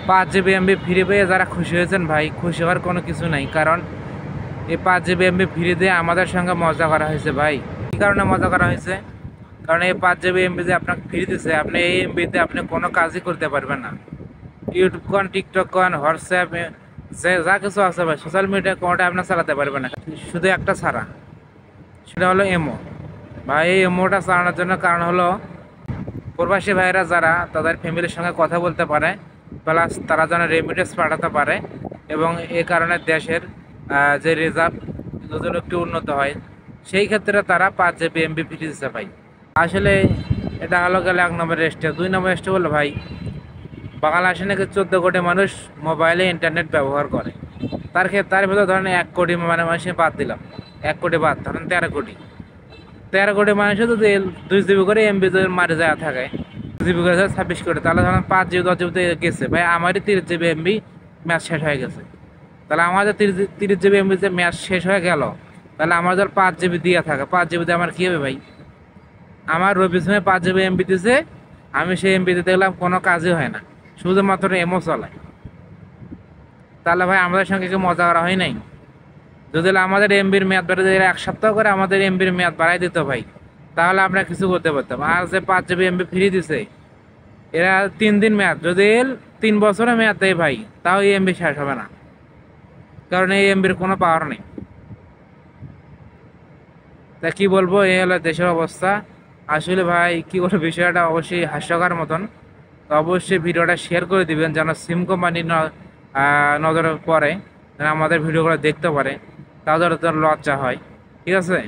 5 GB MB free পেয়ে যারা খুশি হয়েছেন ভাই, খুশি হওয়ার কোনো কিছু নাই। কারণ এই 5 GB MB ফ্রি দিয়ে আমাদের সঙ্গে মজা করা হয়েছে ভাই। কী কারণে মজা করা হয়েছে? কারণ এই 5 GB MB যে আপনাকে ফ্রি দিচ্ছে, আপনি এই এমবিতে আপনি কোনো কাজই করতে পারবেন না। ইউটিউব কন, টিকটক কন, হোয়াটসঅ্যাপ, যে যা কিছু আছে ভাই, সোশ্যাল মিডিয়া কোনোটা আপনার চালাতে পারবেন না, শুধু একটা ছাড়া, সেটা হলো এমো। ভাই এই এমোটা চালানোর জন্য কারণ হলো প্রবাসী ভাইয়েরা যারা তাদের ফ্যামিলির সঙ্গে কথা বলতে পারে, প্লাস তারা যেন রেমিটেন্স পাঠাতে পারে, এবং এ কারণে দেশের যে রিজার্ভ যদি একটু উন্নত হয়, সেই ক্ষেত্রে তারা 5 GB MB ফ্রি দিচ্ছে ভাই। আসলে এটা হলো গেলে 1 নম্বর স্টেপ। 2 নম্বর স্টেপ হলো ভাই, বাংলাদেশে নাকি 14 কোটি মানুষ মোবাইলে ইন্টারনেট ব্যবহার করে। তার ভিতরে ধরেন 1 কোটি মানে মানুষের বাদ দিলাম, 1 কোটি বাদ, ধরেন 13 কোটি মানুষের যদি 2 GB করে এমবি যদি মারি যায় থাকে, 2 GB করে 26 কোটি, তাহলে ধরেন 5 GB 10 GB গেছে ভাই। আমারই 30 GB MB ম্যাচ শেষ হয়ে গেছে। তাহলে আমাদের 30 GB MB যে ম্যাচ শেষ হয়ে গেল, তাহলে আমার ধর 5 GB দিয়ে থাকে, 5 GB দিয়ে আমার কী হবে ভাই? আমার রবি সময় 5 GB MB দিছে, আমি সেই এমবিতে দেখলাম কোনো কাজই হয় না, শুধুমাত্র এমও চলায়। তাহলে ভাই আমাদের সঙ্গে কি মজা করা হয় নাই? যদি আমাদের এমবির মেয়াদ বাড়াই দিলে, 1 সপ্তাহ করে আমাদের এমবির মেয়াদ বাড়াই দিত ভাই, তাহলে আমরা কিছু করতে পারতাম। আর যে 5 GB MB ফ্রি দিছে, এরা 3 দিন মেয়াদ, যদি 3 বছরের মেয়াদ দেয় ভাই, তাও এই এমবি শেষ হবে না, কারণ এই এমবির কোনো পাওয়ার নেই। তা কি বলবো, এই হলো দেশের অবস্থা। আসলে ভাই কি বলবো, বিষয়টা অবশ্যই হাস্যকর মতন। তো অবশ্যই ভিডিওটা শেয়ার করে দিবেন, যেন সিম কোম্পানি নজরে পড়ে, যেন আমাদের ভিডিওগুলো দেখতে পারে, তাদের লজ্জা হয়। ঠিক আছে।